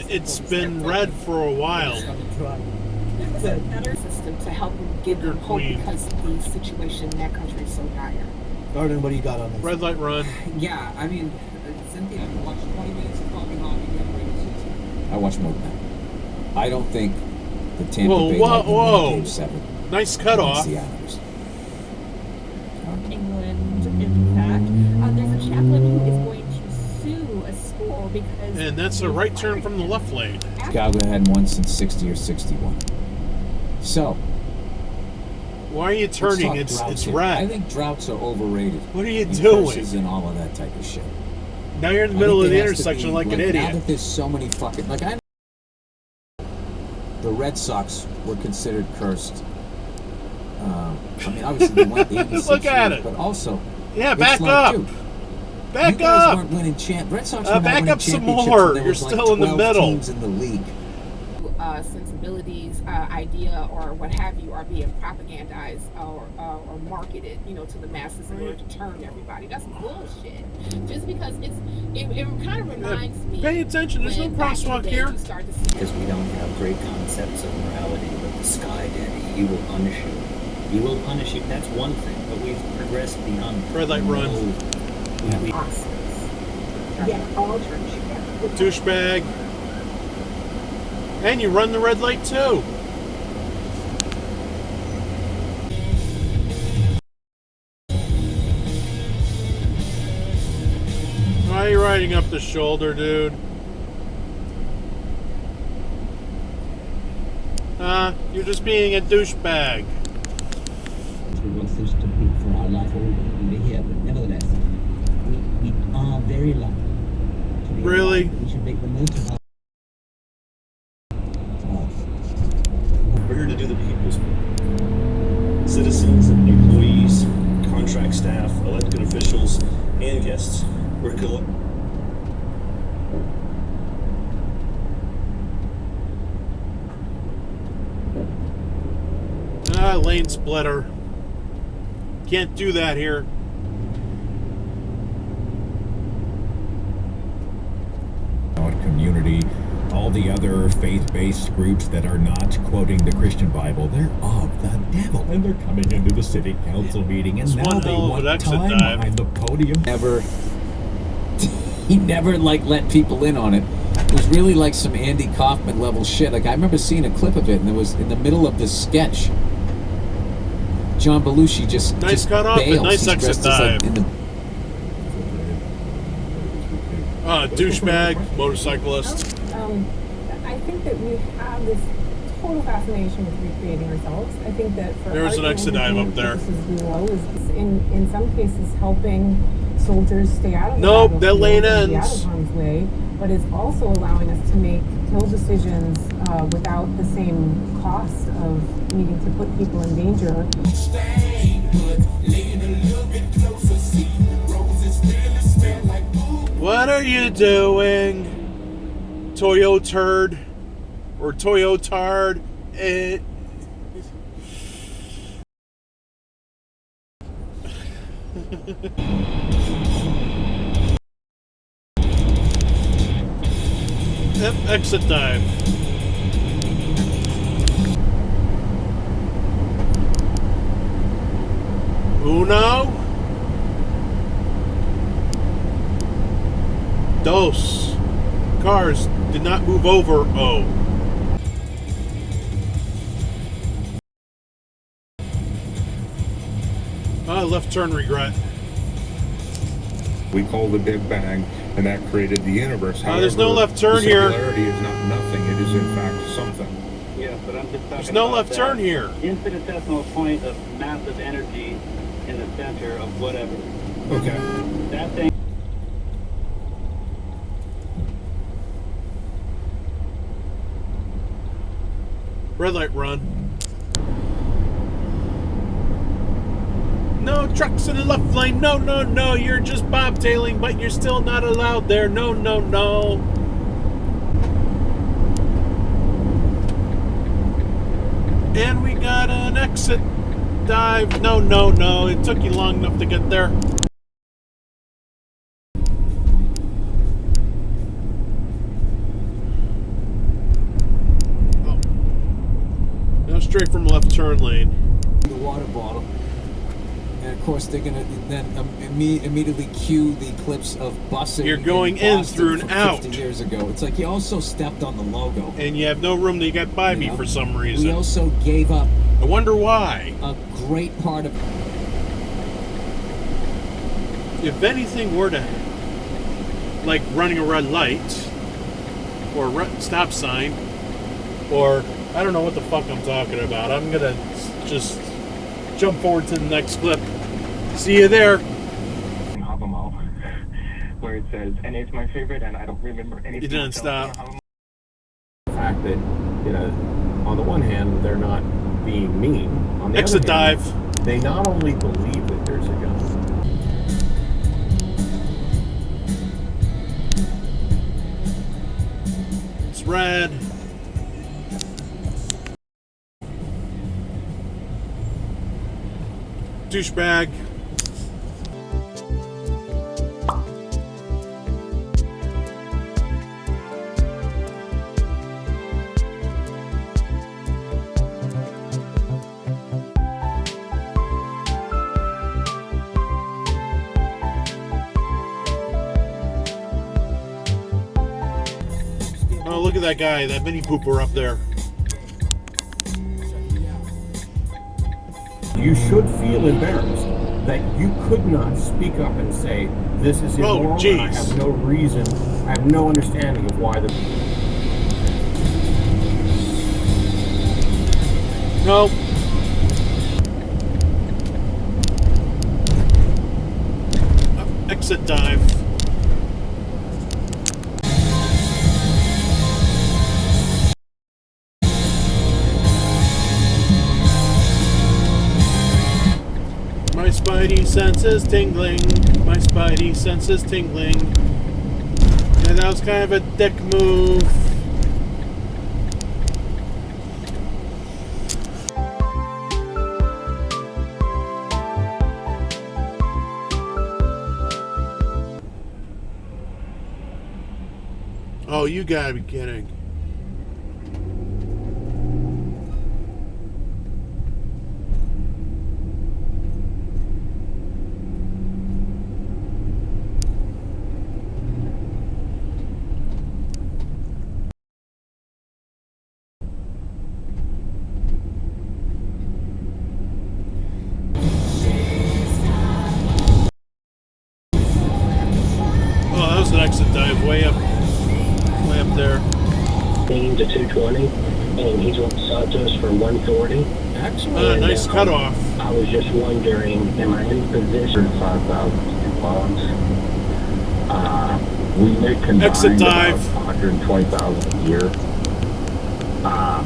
It's been red for a while. There's a better system to help give them hope because the situation in that country is so dire. Garden, what do you got on this? Red light run. Yeah, I mean, Cynthia, I watched 20 minutes of talking hockey the regular season. I watched more than that. I don't think the Tampa Bay Lightning won Game 7. Nice cutoff. England, in fact, there's a chaplain who is going to sue a school because... And that's a right turn from the left lane. Chicago hadn't won since 60 or 61. So... Why are you turning? It's red. I think droughts are overrated. What are you doing? And all of that type of shit. Now you're in the middle of the intersection like an idiot. Now that there's so many fucking... the Red Sox were considered cursed. I mean, obviously they went the 86 Look at it. But also... Yeah, back up. Back you guys up. Weren't winning Red Sox were back winning up some more. You're still in the middle. Teams in the league. Sensibilities, idea, or what have you, are being propagandized or marketed, to the masses in order to turn everybody. That's bullshit. Just because it kind of reminds me. Pay attention. There's no crosswalk here. Because we don't have great concepts of morality, but the sky daddy, he will punish you. He will punish you. That's one thing, but we've progressed beyond. Red light run. Yeah, all church. Douchebag. And you run the red light too. Why are you riding up the shoulder, dude? You're just being a douchebag. We want this to be for our life over here, but nevertheless, we are very lucky. Really? We should make the most of our... We're here to do the people's work. Citizens, employees, contract staff, elected officials, and guests. We're lane splitter. Can't do that here. Community, all the other faith-based groups that are not quoting the Christian Bible, they're of the devil, and they're coming into the city council meeting, and now they want time behind the podium. He never let people in on it. It was really like some Andy Kaufman level shit. I remember seeing a clip of it, and it was in the middle of this sketch. John Belushi just cut off and nice exit dive. Douchebag, motorcyclist. I think that we have this total fascination with recreating ourselves. I think that for there's an exit dive up there. Is in some cases helping soldiers stay out of that lane ends. Out of harm's way, but it's also allowing us to make kill decisions without the same cost of needing to put people in danger. What are you doing, Toyo Turd? Or Toyo Tard? Exit dive. Uno. Dos. Cars did not move over. Oh. Left turn regret. We call the Big Bang, and that created the universe. However, there's no left turn here. Singularity is not nothing; it is in fact something. Yeah, but I'm just talking There's no left turn here. Infinitesimal point of massive energy in the center of whatever. Okay. That thing. Red light run. No trucks in the left lane. No, no, no. You're just bobtailing, but you're still not allowed there. No, no, no. And we got an exit dive. No, no, no. It took you long enough to get there. from left turn lane. The water bottle. And of course, they're gonna then immediately cue the clips of busing. You're going in through and from out. 50 years ago. It's like you also stepped on the logo. And you have no room to get by me for some reason. We also gave up. I wonder why. A great part of. If anything were to, like running a red light, or a stop sign, or I don't know what the fuck I'm talking about. I'm gonna just jump forward to the next clip. See you there. Where it says, and it's my favorite, and I don't remember anything. You didn't stop. The fact that, you know, on the one hand, they're not being mean. On the Exit other hand, dive. They not only believe that there's a gun. It's red. Douchebag. Oh, look at that guy, that mini pooper up there. You should feel embarrassed that you could not speak up and say, this is immoral, and I have no reason, I have no understanding of why the... No. Exit dive. My spidey senses tingling. My spidey senses tingling. Yeah, that was kind of a dick move. Oh, you gotta be kidding. Oh, that was an exit dive way up there. To 220, and he's beside us for 140. Excellent. Nice cutoff. I was just wondering, am I in position 5,000 bonds? We make combined exit dive. about 120,000 a year. My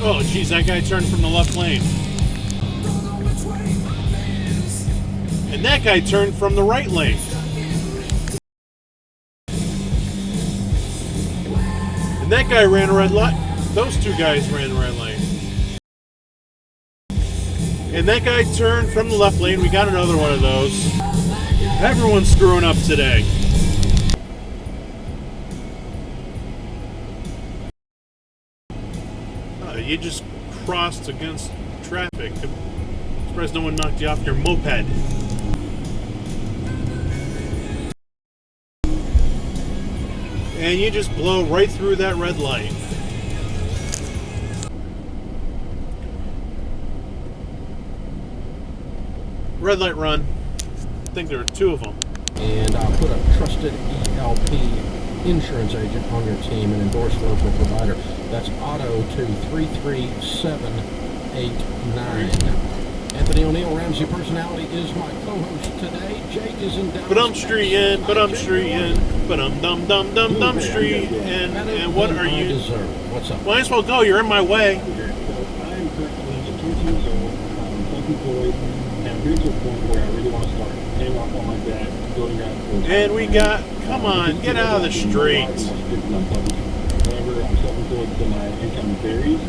Oh, geez, that guy turned from the left lane. And that guy turned from the right lane. And that guy ran a red light. Those two guys ran a red lane. And that guy turned from the left lane. We got another one of those. Everyone's screwing up today. You just crossed against traffic. I'm surprised no one knocked you off your moped. And you just blow right through that red light. Red light run. I think there are two of them. And I'll put a trusted ELP insurance agent on your team and endorse local provider. That's Auto to 33789. Anthony O'Neill, Ramsey Personality, is my co-host today. Jake is in Dallas. But I'm streeting, but I'm streeting, but I'm dumb street. And what are you? What's up? Might as well go. You're in my way. I'm currently 20 years old. I'm self-employed, and I'm getting to a point where I really want to start paying off all my debt, building out. And we got. Come on, get out of the street. However, I'm self-employed, so my income varies.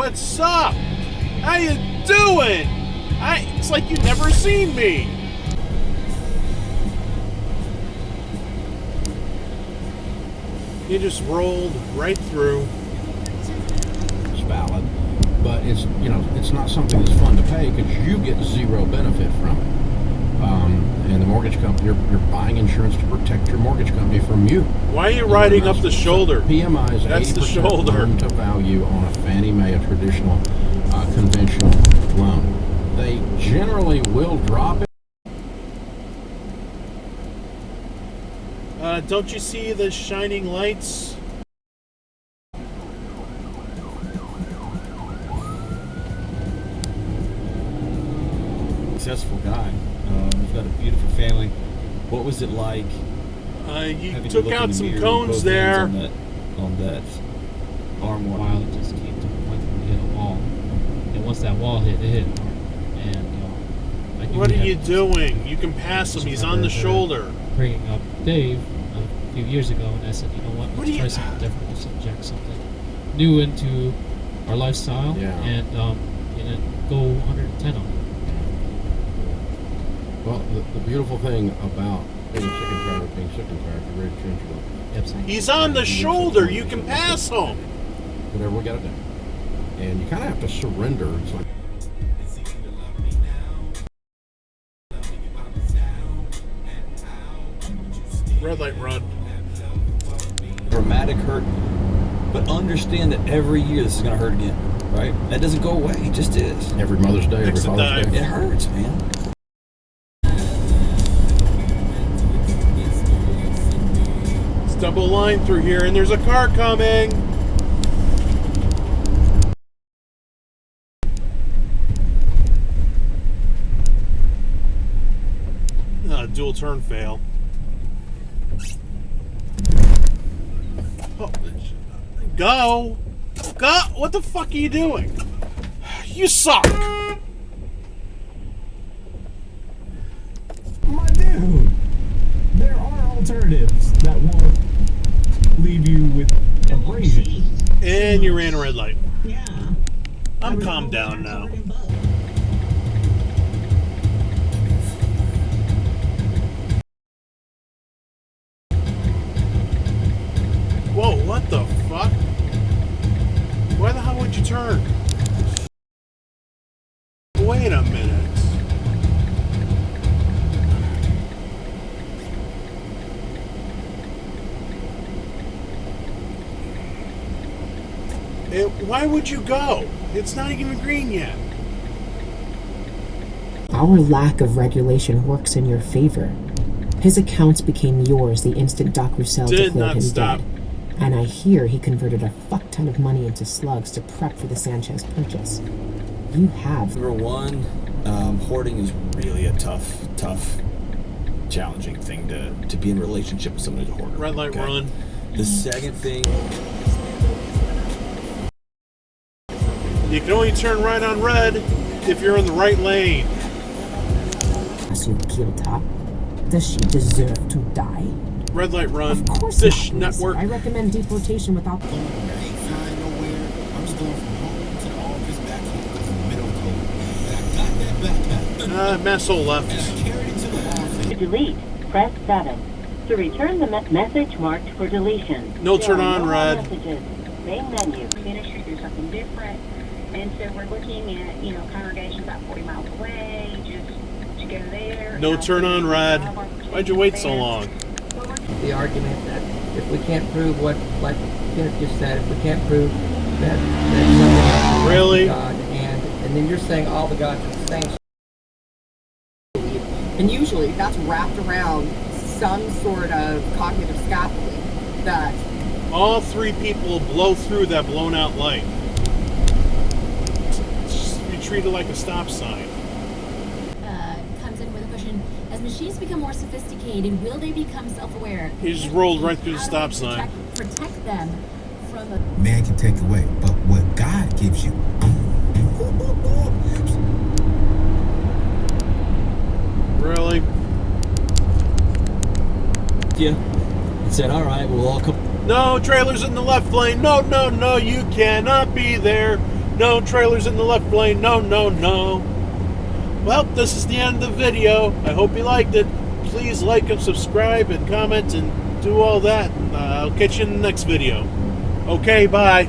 What's up? How you doing? It's like you've never seen me. You just rolled right through. It's valid, but it's it's not something that's fun to pay because you get zero benefit from it. And the mortgage company, you're buying insurance to protect your mortgage company from you. Why are you riding up the shoulder? PMI is 80% loan to value on a Fannie Mae, a traditional conventional loan. They generally will drop it. Don't you see the shining lights? Successful guy. He's got a beautiful family. What was it like? You took out some cones there. On that arm while it just came to a point where we hit a wall. And once that wall hit, it hit hard. And what are you doing? You can pass him. He's on the shoulder. Bringing up Dave a few years ago, and I said, you know what? Let's try something different. Let's inject something new into our lifestyle, and go 110 on it. Well, the beautiful thing about being sick and tired of being sick and tired, you're ready to change your life. He's on the shoulder. You can pass him. Whatever we got to do. And you kind of have to surrender. It's like... Red light run. Dramatic hurt, but understand that every year this is going to hurt again, right? That doesn't go away. It just is. Every Mother's Day, every Father's Day. It hurts, man. Double line through here, and there's a car coming. Dual turn fail. Oh, go! What the fuck are you doing? You suck! My dude, there are alternatives that won't leave you with abrasion. And you ran a red light. Yeah. I'm calmed down now. Whoa, what the fuck? Why the hell would you turn? Wait a minute. Why would you go? It's not even green yet. Our lack of regulation works in your favor. His accounts became yours the instant Doc Roussel declared him dead. And I hear he converted a fuck ton of money into slugs to prep for the Sanchez purchase. You have. Number one, hoarding is really a tough, challenging thing to be in a relationship with somebody who's a hoarder. Red light run. The second thing... You can only turn right on red if you're in the right lane. As you killed her, does she deserve to die? Red light run. Of course Dish not, network. I recommend deportation without... I'm just going from home to the office back home because the middle cold. And I got that backpack. Masshole left. And I carried it to the office. To delete, press 7. To return the message marked for deletion. No turn on red. Messages. Main menu. Ministry do something different. And so we're looking at, congregations about 40 miles away, just to go there. No turn on red. Why'd you wait so long? The argument that if we can't prove what, like Kenneth just said, if we can't prove that someone really God, and then you're saying all the gods are the same. And usually that's wrapped around some sort of cognitive scaffolding that all three people blow through that blown out light. You treat it like a stop sign. Comes in with a question: as machines become more sophisticated, will they become self-aware? He just rolled right through the stop sign. Protect them from a... Man can take away, but what God gives you. Really? Yeah. It said, all right, we'll all come. No, trailers in the left lane. No, you cannot be there. No trailers in the left lane. No, no, no. Well, this is the end of the video. I hope you liked it. Please like and subscribe and comment and do all that. I'll catch you in the next video. Okay, bye.